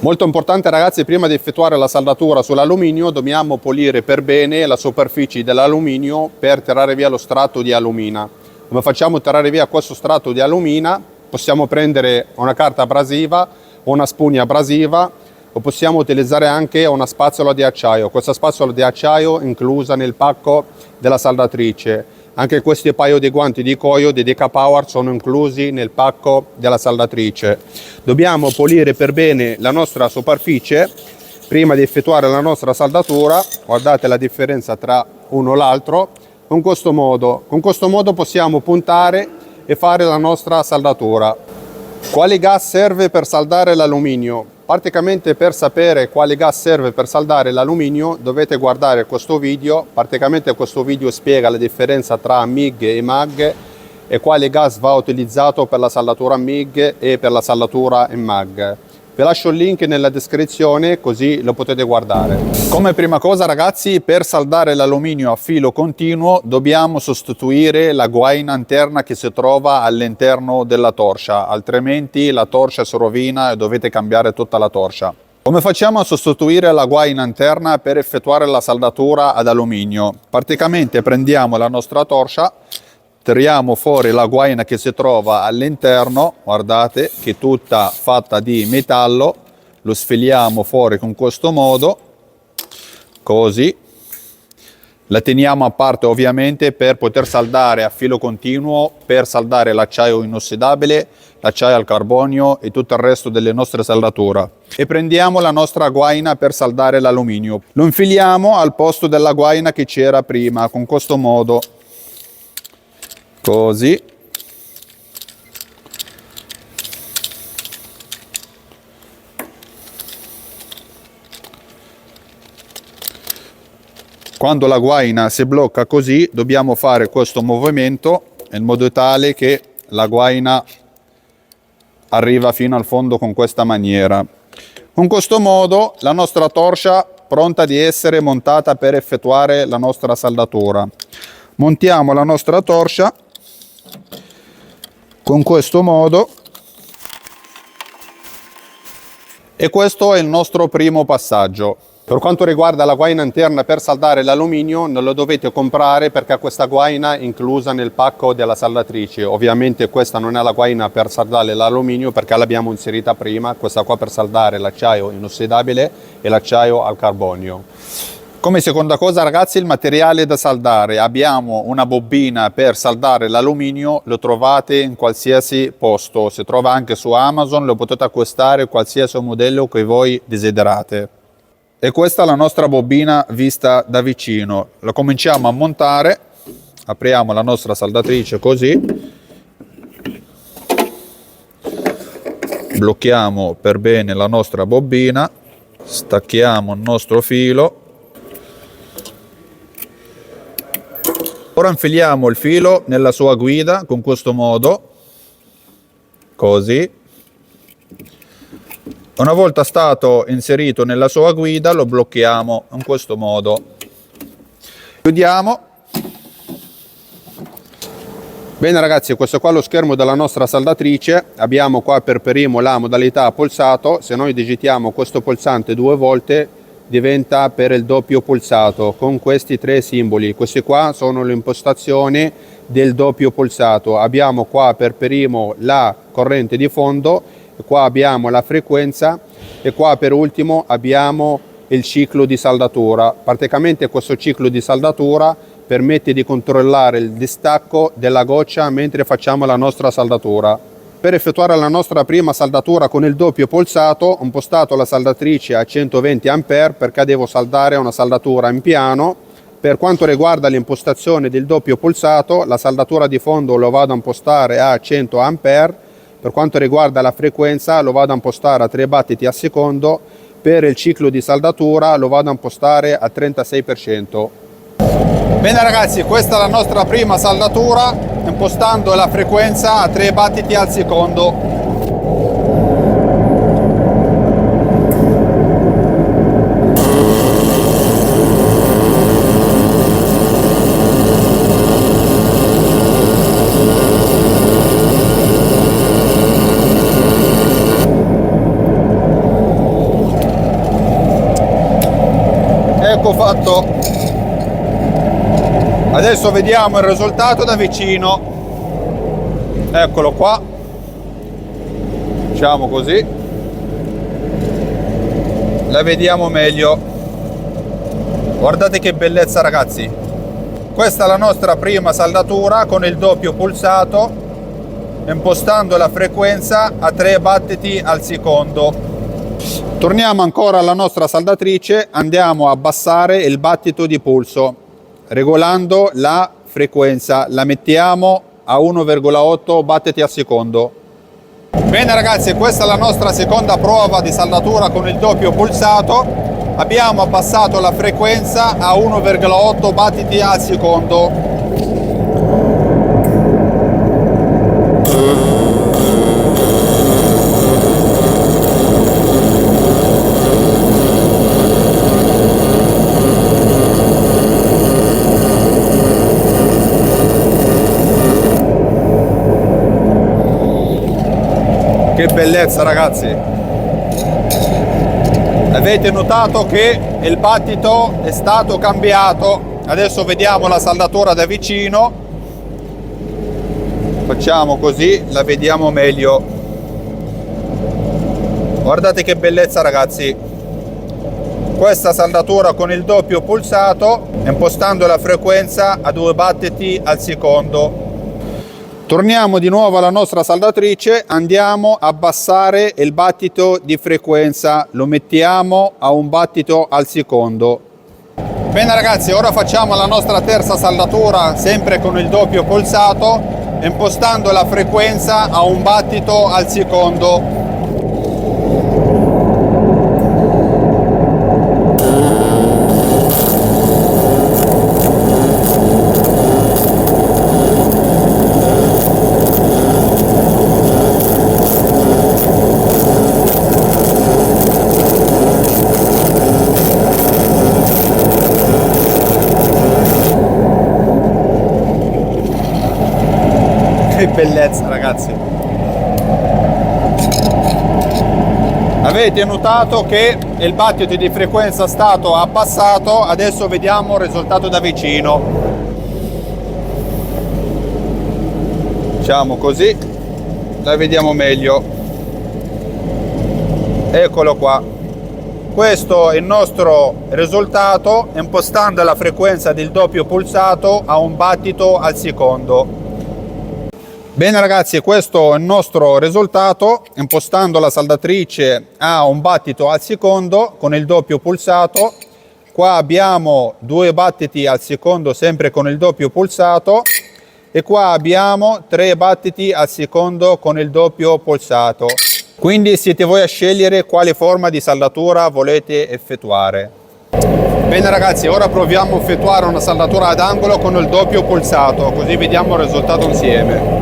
Molto importante ragazzi, prima di effettuare la saldatura sull'alluminio dobbiamo pulire per bene la superficie dell'alluminio per tirare via lo strato di alumina. Come facciamo a tirare via questo strato di alumina? Possiamo prendere una carta abrasiva o una spugna abrasiva, o possiamo utilizzare anche una spazzola di acciaio. Questa spazzola di acciaio è inclusa nel pacco della saldatrice. Anche questi paio di guanti di cuoio di Decapower sono inclusi nel pacco della saldatrice. Dobbiamo pulire per bene la nostra superficie prima di effettuare la nostra saldatura. Guardate la differenza tra uno e l'altro. Con questo modo possiamo puntare e fare la nostra saldatura. Quale gas serve per saldare l'alluminio? Praticamente per sapere quale gas serve per saldare l'alluminio dovete guardare questo video. Praticamente questo video spiega la differenza tra MIG e MAG e quale gas va utilizzato per la saldatura MIG e per la saldatura in MAG. Vi lascio il link nella descrizione così lo potete guardare. Come prima cosa ragazzi, per saldare l'alluminio a filo continuo dobbiamo sostituire la guaina interna che si trova all'interno della torcia, altrimenti la torcia si rovina e dovete cambiare tutta la torcia. Come facciamo a sostituire la guaina interna per effettuare la saldatura ad alluminio? Praticamente prendiamo la nostra torcia, tiriamo fuori la guaina che si trova all'interno, guardate che è tutta fatta di metallo, lo sfiliamo fuori con questo modo, così, la teniamo a parte ovviamente per poter saldare a filo continuo, per saldare l'acciaio inossidabile, l'acciaio al carbonio e tutto il resto delle nostre saldature. E prendiamo la nostra guaina per saldare l'alluminio, lo infiliamo al posto della guaina che c'era prima, con questo modo. Così. Quando la guaina si blocca così, dobbiamo fare questo movimento in modo tale che la guaina arriva fino al fondo con questa maniera. Con questo modo la nostra torcia pronta di essere montata per effettuare la nostra saldatura. Montiamo la nostra torcia con questo modo e questo è il nostro primo passaggio. Per quanto riguarda la guaina interna per saldare l'alluminio non lo dovete comprare perché questa guaina è inclusa nel pacco della saldatrice. Ovviamente questa non è la guaina per saldare l'alluminio perché l'abbiamo inserita prima, questa qua per saldare l'acciaio inossidabile e l'acciaio al carbonio. Come seconda cosa ragazzi, il materiale da saldare. Abbiamo una bobina per saldare l'alluminio, lo trovate in qualsiasi posto, si trova anche su Amazon, lo potete acquistare qualsiasi modello che voi desiderate. E questa è la nostra bobina vista da vicino. La cominciamo a montare, apriamo la nostra saldatrice così, blocchiamo per bene la nostra bobina, stacchiamo il nostro filo. Ora infiliamo il filo nella sua guida con questo modo, così. Una volta stato inserito nella sua guida lo blocchiamo in questo modo. Chiudiamo. Bene ragazzi, questo qua è lo schermo della nostra saldatrice. Abbiamo qua per primo la modalità pulsato. Se noi digitiamo questo pulsante 2 volte diventa per il doppio pulsato con questi 3 simboli. Questi qua sono l'impostazione del doppio pulsato. Abbiamo qua per primo la corrente di fondo, qua abbiamo la frequenza e qua per ultimo abbiamo il ciclo di saldatura. Praticamente questo ciclo di saldatura permette di controllare il distacco della goccia mentre facciamo la nostra saldatura. Per effettuare la nostra prima saldatura con il doppio pulsato ho impostato la saldatrice a 120 A perché devo saldare una saldatura in piano. Per quanto riguarda l'impostazione del doppio pulsato, la saldatura di fondo lo vado a impostare a 100 A. Per quanto riguarda la frequenza lo vado a impostare a 3 battiti al secondo. Per il ciclo di saldatura lo vado a impostare a 36%. Bene ragazzi, questa è la nostra prima saldatura, impostando la frequenza a 3 battiti al secondo. Ecco fatto. Adesso vediamo il risultato da vicino. Eccolo qua. Facciamo così. La vediamo meglio. Guardate che bellezza, ragazzi. Questa è la nostra prima saldatura con il doppio pulsato, impostando la frequenza a 3 battiti al secondo. Torniamo ancora alla nostra saldatrice, andiamo a abbassare il battito di pulso, regolando la frequenza, la mettiamo a 1,8 battiti al secondo. Bene ragazzi, questa è la nostra seconda prova di saldatura con il doppio pulsato. Abbiamo abbassato la frequenza a 1,8 battiti al secondo. Che bellezza, ragazzi. Avete notato che il battito è stato cambiato. Adesso vediamo la saldatura da vicino. Facciamo così, la vediamo meglio. Guardate che bellezza, ragazzi. Questa saldatura con il doppio pulsato, impostando la frequenza a 2 battiti al secondo. Torniamo di nuovo alla nostra saldatrice, andiamo a abbassare il battito di frequenza, lo mettiamo a 1 battito al secondo. Bene ragazzi, ora facciamo la nostra terza saldatura, sempre con il doppio pulsato, impostando la frequenza a 1 battito al secondo. Che bellezza, ragazzi. Avete notato che il battito di frequenza è stato abbassato. Adesso vediamo il risultato da vicino. Facciamo così, la vediamo meglio. Eccolo qua. Questo è il nostro risultato impostando la frequenza del doppio pulsato a 1 battito al secondo. Bene ragazzi, questo è il nostro risultato impostando la saldatrice a 1 battito al secondo con il doppio pulsato. Qua abbiamo 2 battiti al secondo sempre con il doppio pulsato e qua abbiamo 3 battiti al secondo con il doppio pulsato. Quindi siete voi a scegliere quale forma di saldatura volete effettuare. Bene ragazzi, ora proviamo a effettuare una saldatura ad angolo con il doppio pulsato, così vediamo il risultato insieme.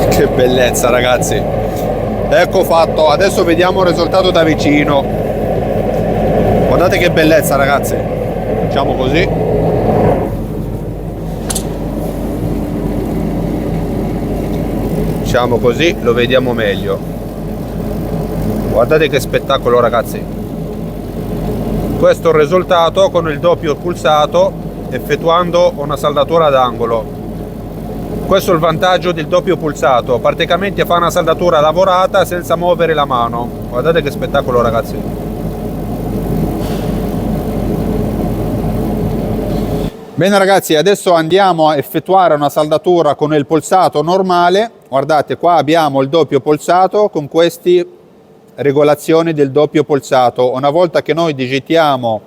Che bellezza ragazzi, ecco fatto. Adesso vediamo il risultato da vicino. Guardate che bellezza ragazzi. Facciamo così. Facciamo così, lo vediamo meglio. Guardate che spettacolo ragazzi. Questo è il risultato con il doppio pulsato effettuando una saldatura ad angolo. Questo è il vantaggio del doppio pulsato, praticamente fa una saldatura lavorata senza muovere la mano. Guardate che spettacolo ragazzi. Bene ragazzi, adesso andiamo a effettuare una saldatura con il pulsato normale. Guardate, qua abbiamo il doppio pulsato con queste regolazioni del doppio pulsato. Una volta che noi digitiamo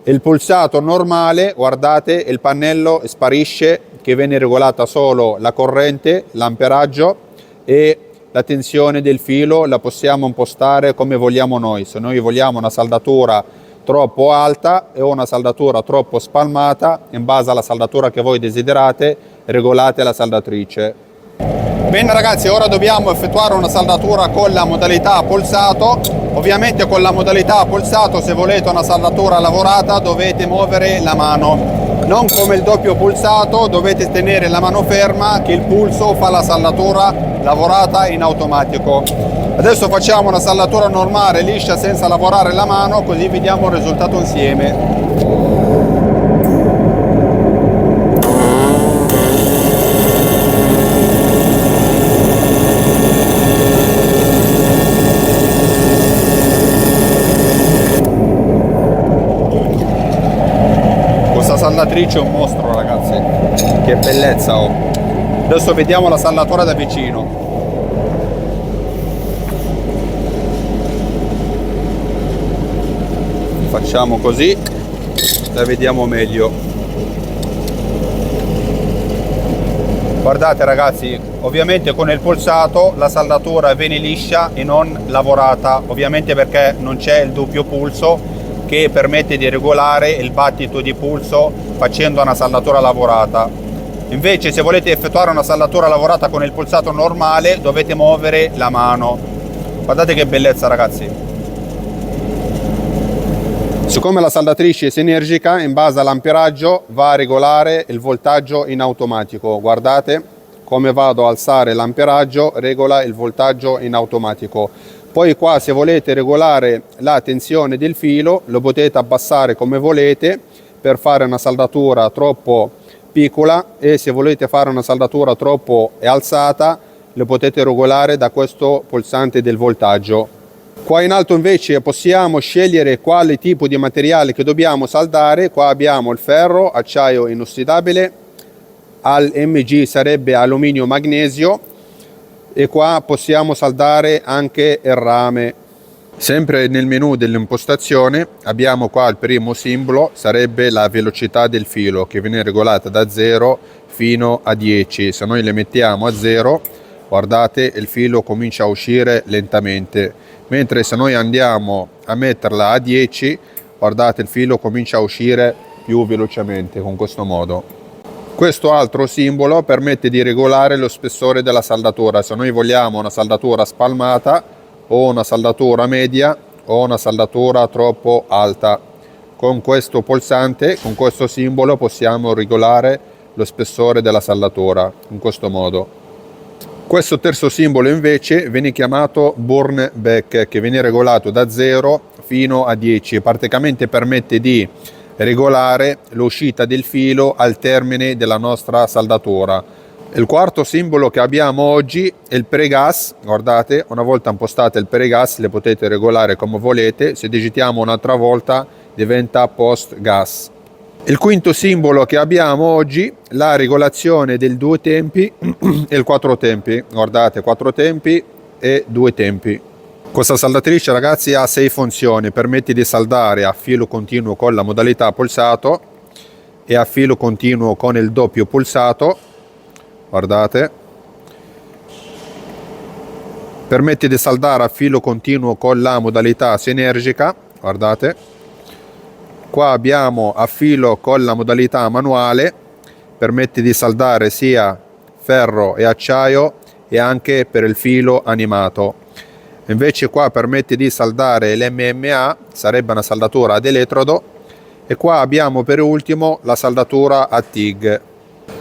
il pulsato normale, guardate, il pannello sparisce, che viene regolata solo la corrente, l'amperaggio e la tensione del filo la possiamo impostare come vogliamo noi. Se noi vogliamo una saldatura troppo alta e una saldatura troppo spalmata. In base alla saldatura che voi desiderate, regolate la saldatrice. Bene ragazzi, ora dobbiamo effettuare una saldatura con la modalità polsato. Ovviamente con la modalità polsato, se volete una saldatura lavorata, dovete muovere la mano. Non come il doppio pulsato, dovete tenere la mano ferma che il pulso fa la saldatura lavorata in automatico. Adesso facciamo una saldatura normale, liscia, senza lavorare la mano, così vediamo il risultato insieme. Questa saldatrice è un mostro ragazzi, che bellezza oh. Adesso vediamo la saldatura da vicino. Facciamo così, la vediamo meglio. Guardate ragazzi, ovviamente con il polsato la saldatura viene liscia e non lavorata, ovviamente perché non c'è il doppio pulso che permette di regolare il battito di pulso facendo una saldatura lavorata. Invece se volete effettuare una saldatura lavorata con il pulsato normale dovete muovere la mano. Guardate che bellezza ragazzi. Siccome la saldatrice è sinergica, in base all'amperaggio va a regolare il voltaggio in automatico. Guardate come vado a alzare l'amperaggio, regola il voltaggio in automatico. Poi qua se volete regolare la tensione del filo lo potete abbassare come volete per fare una saldatura troppo piccola, e se volete fare una saldatura troppo alzata lo potete regolare da questo pulsante del voltaggio. Qua in alto invece possiamo scegliere quale tipo di materiale che dobbiamo saldare. Qua abbiamo il ferro, acciaio inossidabile, al MG sarebbe alluminio magnesio, e qua possiamo saldare anche il rame. Sempre nel menu dell'impostazione abbiamo qua il primo simbolo, sarebbe la velocità del filo che viene regolata da 0 fino a 10. Se noi le mettiamo a 0, guardate, il filo comincia a uscire lentamente, mentre se noi andiamo a metterla a 10, guardate, il filo comincia a uscire più velocemente con questo modo. Questo altro simbolo permette di regolare lo spessore della saldatura, se noi vogliamo una saldatura spalmata o una saldatura media o una saldatura troppo alta. Con questo pulsante, con questo simbolo, possiamo regolare lo spessore della saldatura in questo modo. Questo terzo simbolo invece viene chiamato burn back, che viene regolato da 0 fino a 10, praticamente permette di regolare l'uscita del filo al termine della nostra saldatura. Il quarto simbolo che abbiamo oggi è il pregas. Guardate, una volta impostate il pregas le potete regolare come volete, se digitiamo un'altra volta diventa post gas. Il quinto simbolo che abbiamo oggi, la regolazione del 2 tempi e il 4 tempi. Guardate, 4 tempi e 2 tempi. Questa saldatrice ragazzi ha 6 funzioni, permette di saldare a filo continuo con la modalità pulsato e a filo continuo con il doppio pulsato. Guardate, permette di saldare a filo continuo con la modalità sinergica. Guardate, qua abbiamo a filo con la modalità manuale, permette di saldare sia ferro e acciaio e anche per il filo animato. Invece qua permette di saldare l'MMA, sarebbe una saldatura ad elettrodo, e qua abbiamo per ultimo la saldatura a TIG.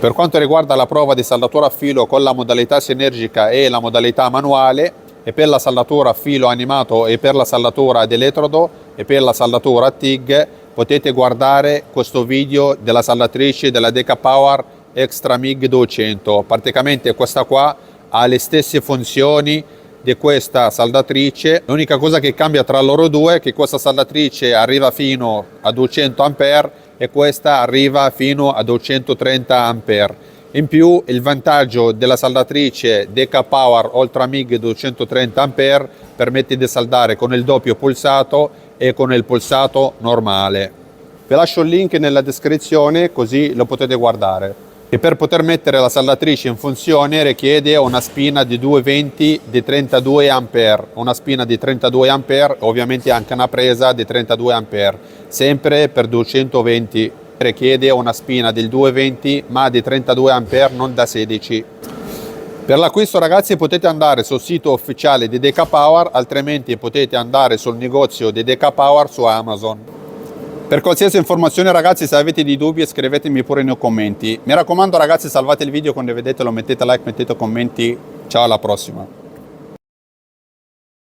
Per quanto riguarda la prova di saldatura a filo con la modalità sinergica e la modalità manuale, e per la saldatura a filo animato e per la saldatura ad elettrodo e per la saldatura a TIG, potete guardare questo video della saldatrice della Decapower Extra MIG 200. Praticamente questa qua ha le stesse funzioni di questa saldatrice. L'unica cosa che cambia tra loro due è che questa saldatrice arriva fino a 200 A e questa arriva fino a 230 A. In più il vantaggio della saldatrice Decapower Ultra MIG 230 A permette di saldare con il doppio pulsato e con il pulsato normale. Vi lascio il link nella descrizione così lo potete guardare. e per poter mettere la saldatrice in funzione richiede una spina di 220 di 32 A, una spina di 32 A, ovviamente anche una presa di 32 A, sempre per 220 richiede una spina del 220 ma di 32 A, non da 16. Per l'acquisto ragazzi potete andare sul sito ufficiale di Decapower, altrimenti potete andare sul negozio di Decapower su Amazon. Per qualsiasi informazione ragazzi, se avete dei dubbi scrivetemi pure nei commenti. Mi raccomando ragazzi, salvate il video, condividetelo, mettete like, mettete commenti. Ciao, alla prossima.